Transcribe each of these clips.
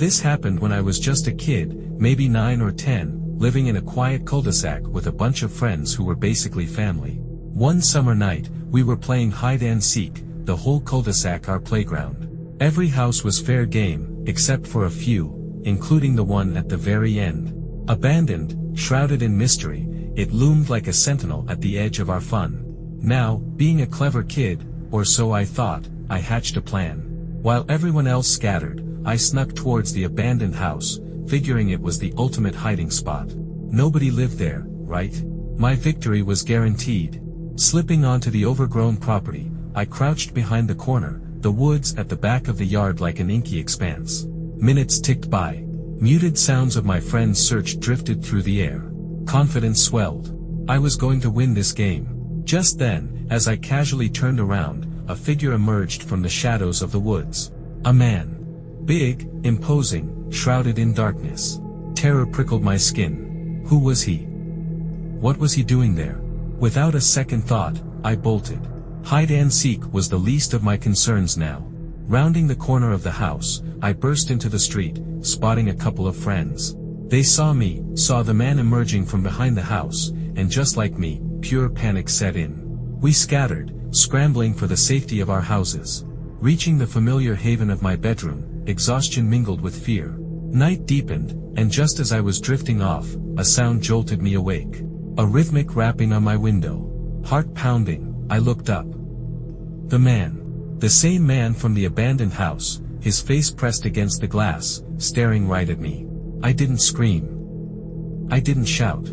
This happened when I was just a kid, maybe 9 or 10, living in a quiet cul-de-sac with a bunch of friends who were basically family. One summer night, we were playing hide and seek, the whole cul-de-sac our playground. Every house was fair game, except for a few, including the one at the very end. Abandoned, shrouded in mystery, it loomed like a sentinel at the edge of our fun. Now, being a clever kid, or so I thought, I hatched a plan. While everyone else scattered, I snuck towards the abandoned house, figuring it was the ultimate hiding spot. Nobody lived there, right? My victory was guaranteed. Slipping onto the overgrown property, I crouched behind the corner, the woods at the back of the yard like an inky expanse. Minutes ticked by. Muted sounds of my friend's search drifted through the air. Confidence swelled. I was going to win this game. Just then, as I casually turned around, a figure emerged from the shadows of the woods. A man. Big, imposing, shrouded in darkness. Terror prickled my skin. Who was he? What was he doing there? Without a second thought, I bolted. Hide and seek was the least of my concerns now. Rounding the corner of the house, I burst into the street, spotting a couple of friends. They saw me, saw the man emerging from behind the house, and just like me, pure panic set in. We scattered, scrambling for the safety of our houses. Reaching the familiar haven of my bedroom, exhaustion mingled with fear. Night deepened, and just as I was drifting off, a sound jolted me awake. A rhythmic rapping on my window. Heart pounding, I looked up. The man. The same man from the abandoned house, his face pressed against the glass, staring right at me. I didn't scream. I didn't shout.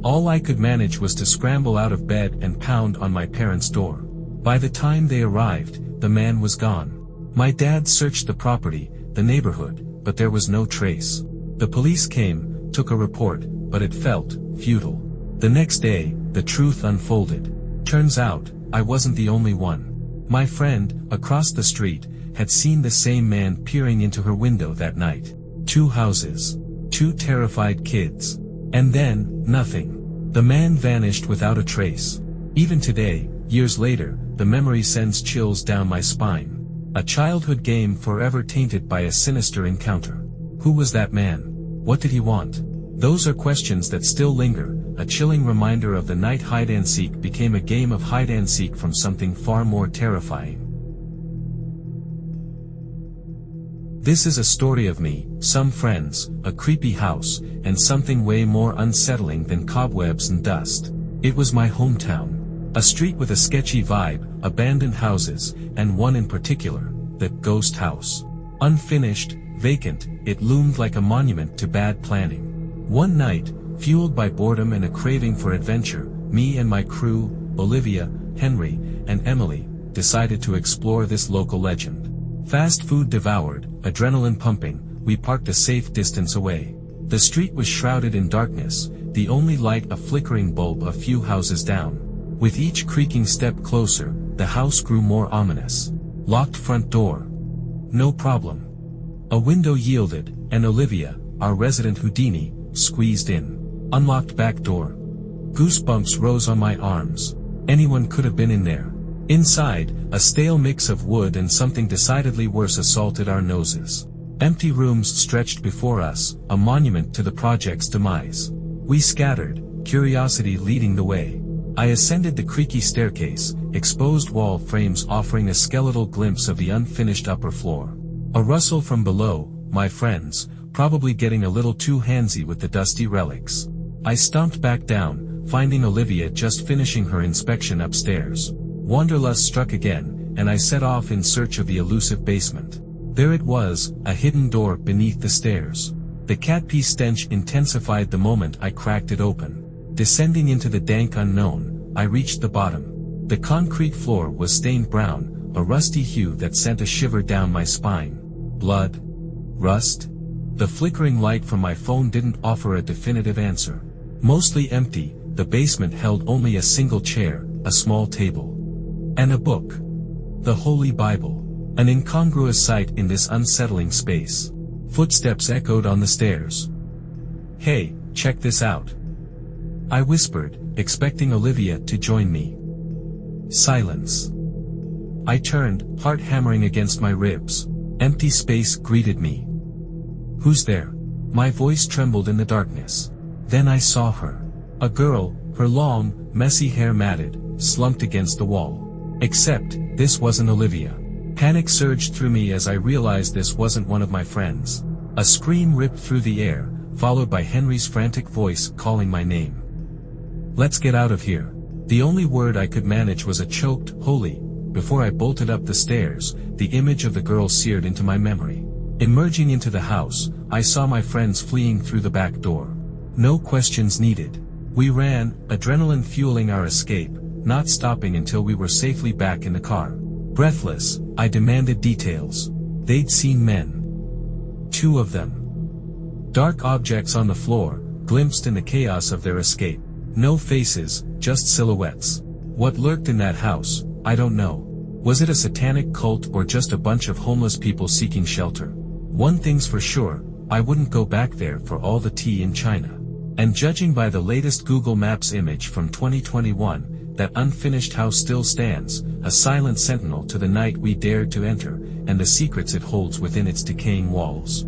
All I could manage was to scramble out of bed and pound on my parents' door. By the time they arrived, the man was gone. My dad searched the property, the neighborhood, but there was no trace. The police came, took a report, but it felt futile. The next day, the truth unfolded. Turns out, I wasn't the only one. My friend, across the street, had seen the same man peering into her window that night. 2 houses. 2 terrified kids. And then, nothing. The man vanished without a trace. Even today, years later, the memory sends chills down my spine. A childhood game forever tainted by a sinister encounter. Who was that man? What did he want? Those are questions that still linger, a chilling reminder of the night hide-and-seek became a game of hide-and-seek from something far more terrifying. This is a story of me, some friends, a creepy house, and something way more unsettling than cobwebs and dust. It was my hometown. A street with a sketchy vibe, abandoned houses, and one in particular, the ghost house. Unfinished, vacant, it loomed like a monument to bad planning. One night, fueled by boredom and a craving for adventure, me and my crew, Olivia, Henry, and Emily, decided to explore this local legend. Fast food devoured, adrenaline pumping, we parked a safe distance away. The street was shrouded in darkness, the only light a flickering bulb a few houses down. With each creaking step closer, the house grew more ominous. Locked front door. No problem. A window yielded, and Olivia, our resident Houdini, squeezed in. Unlocked back door. Goosebumps rose on my arms. Anyone could have been in there. Inside, a stale mix of wood and something decidedly worse assaulted our noses. Empty rooms stretched before us, a monument to the project's demise. We scattered, curiosity leading the way. I ascended the creaky staircase, exposed wall frames offering a skeletal glimpse of the unfinished upper floor. A rustle from below, my friends, probably getting a little too handsy with the dusty relics. I stomped back down, finding Olivia just finishing her inspection upstairs. Wanderlust struck again, and I set off in search of the elusive basement. There it was, a hidden door beneath the stairs. The cat pee stench intensified the moment I cracked it open. Descending into the dank unknown, I reached the bottom. The concrete floor was stained brown, a rusty hue that sent a shiver down my spine. Blood? Rust? The flickering light from my phone didn't offer a definitive answer. Mostly empty, the basement held only a single chair, a small table. And a book. The Holy Bible. An incongruous sight in this unsettling space. Footsteps echoed on the stairs. "Hey, check this out," I whispered, expecting Olivia to join me. Silence. I turned, heart hammering against my ribs. Empty space greeted me. "Who's there?" My voice trembled in the darkness. Then I saw her. A girl, her long, messy hair matted, slumped against the wall. Except, this wasn't Olivia. Panic surged through me as I realized this wasn't one of my friends. A scream ripped through the air, followed by Henry's frantic voice calling my name. "Let's get out of here." The only word I could manage was a choked, "Holy." Before I bolted up the stairs, the image of the girl seared into my memory. Emerging into the house, I saw my friends fleeing through the back door. No questions needed. We ran, adrenaline fueling our escape, not stopping until we were safely back in the car. Breathless, I demanded details. They'd seen men. 2 of them. Dark objects on the floor, glimpsed in the chaos of their escape. No faces, just silhouettes. What lurked in that house, I don't know. Was it a satanic cult or just a bunch of homeless people seeking shelter? One thing's for sure, I wouldn't go back there for all the tea in China. And judging by the latest Google Maps image from 2021, that unfinished house still stands, a silent sentinel to the night we dared to enter, and the secrets it holds within its decaying walls.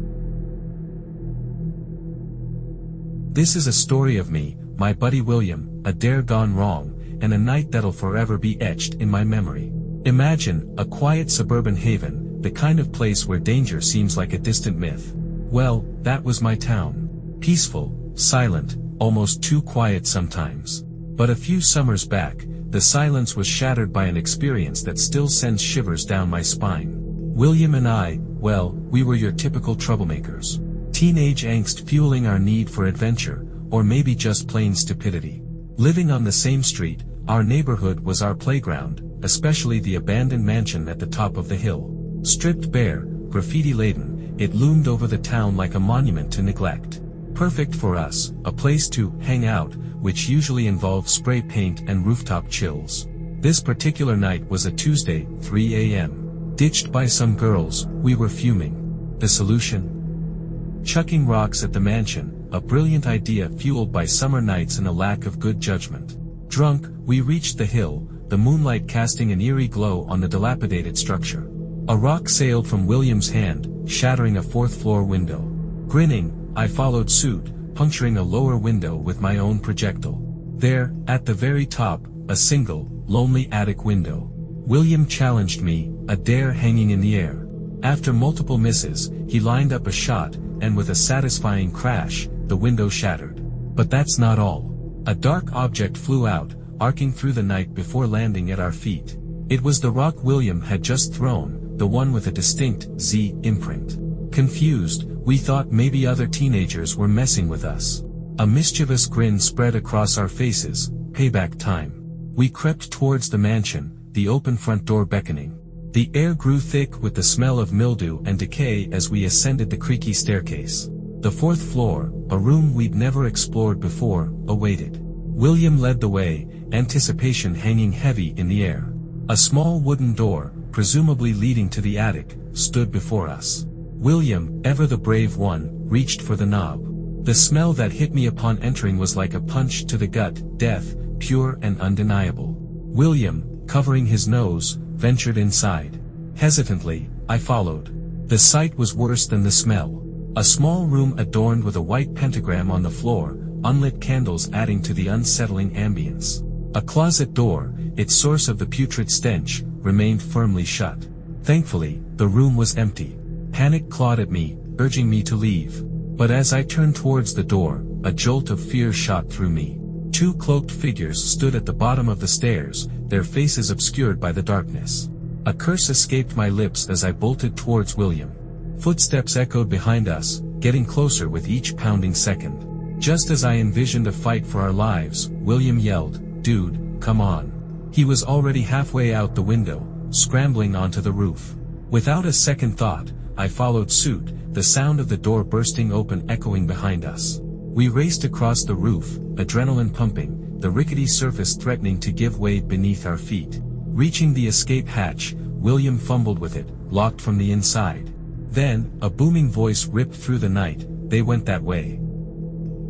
This is a story of me, my buddy William, a dare gone wrong, and a night that'll forever be etched in my memory. Imagine, a quiet suburban haven, the kind of place where danger seems like a distant myth. Well, that was my town. Peaceful, silent, almost too quiet sometimes. But a few summers back, the silence was shattered by an experience that still sends shivers down my spine. William and I, well, we were your typical troublemakers. Teenage angst fueling our need for adventure, or maybe just plain stupidity. Living on the same street, our neighborhood was our playground, especially the abandoned mansion at the top of the hill. Stripped bare, graffiti-laden, it loomed over the town like a monument to neglect. Perfect for us, a place to hang out, which usually involved spray paint and rooftop chills. This particular night was a Tuesday, 3 a.m. Ditched by some girls, we were fuming. The solution? Chucking rocks at the mansion, a brilliant idea fueled by summer nights and a lack of good judgment. Drunk, we reached the hill, the moonlight casting an eerie glow on the dilapidated structure. A rock sailed from William's hand, shattering a 4th-floor window. Grinning, I followed suit, puncturing a lower window with my own projectile. There, at the very top, a single, lonely attic window. William challenged me, a dare hanging in the air. After multiple misses, he lined up a shot, and with a satisfying crash, the window shattered. But that's not all. A dark object flew out, arcing through the night before landing at our feet. It was the rock William had just thrown, the one with a distinct Z imprint. Confused, we thought maybe other teenagers were messing with us. A mischievous grin spread across our faces, payback time. We crept towards the mansion, the open front door beckoning. The air grew thick with the smell of mildew and decay as we ascended the creaky staircase. The 4th floor, a room we'd never explored before, awaited. William led the way, anticipation hanging heavy in the air. A small wooden door, presumably leading to the attic, stood before us. William, ever the brave one, reached for the knob. The smell that hit me upon entering was like a punch to the gut, death, pure and undeniable. William, covering his nose, ventured inside. Hesitantly, I followed. The sight was worse than the smell. A small room adorned with a white pentagram on the floor, unlit candles adding to the unsettling ambience. A closet door, its source of the putrid stench, remained firmly shut. Thankfully, the room was empty. Panic clawed at me, urging me to leave. But as I turned towards the door, a jolt of fear shot through me. 2 cloaked figures stood at the bottom of the stairs, their faces obscured by the darkness. A curse escaped my lips as I bolted towards William. Footsteps echoed behind us, getting closer with each pounding second. Just as I envisioned a fight for our lives, William yelled, "Dude, come on." He was already halfway out the window, scrambling onto the roof. Without a second thought, I followed suit, the sound of the door bursting open echoing behind us. We raced across the roof, adrenaline pumping, the rickety surface threatening to give way beneath our feet. Reaching the escape hatch, William fumbled with it, locked from the inside. Then, a booming voice ripped through the night, "They went that way."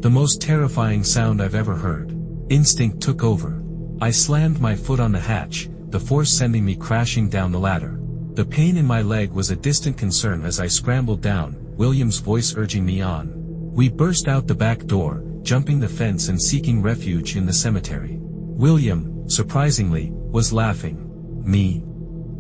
The most terrifying sound I've ever heard. Instinct took over. I slammed my foot on the hatch, the force sending me crashing down the ladder. The pain in my leg was a distant concern as I scrambled down, William's voice urging me on. We burst out the back door, jumping the fence and seeking refuge in the cemetery. William, surprisingly, was laughing. Me?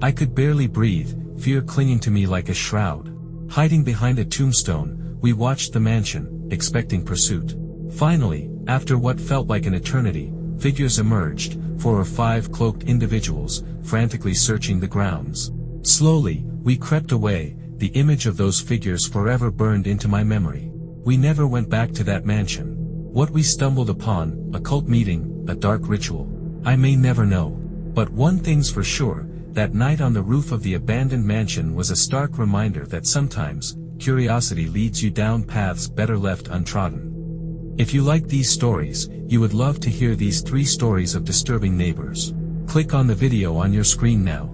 I could barely breathe, fear clinging to me like a shroud. Hiding behind a tombstone, we watched the mansion, expecting pursuit. Finally, after what felt like an eternity, figures emerged, 4 or 5 cloaked individuals, frantically searching the grounds. Slowly, we crept away, the image of those figures forever burned into my memory. We never went back to that mansion. What we stumbled upon, a cult meeting, a dark ritual, I may never know. But one thing's for sure, that night on the roof of the abandoned mansion was a stark reminder that sometimes, curiosity leads you down paths better left untrodden. If you like these stories, you would love to hear these 3 stories of disturbing neighbors. Click on the video on your screen now.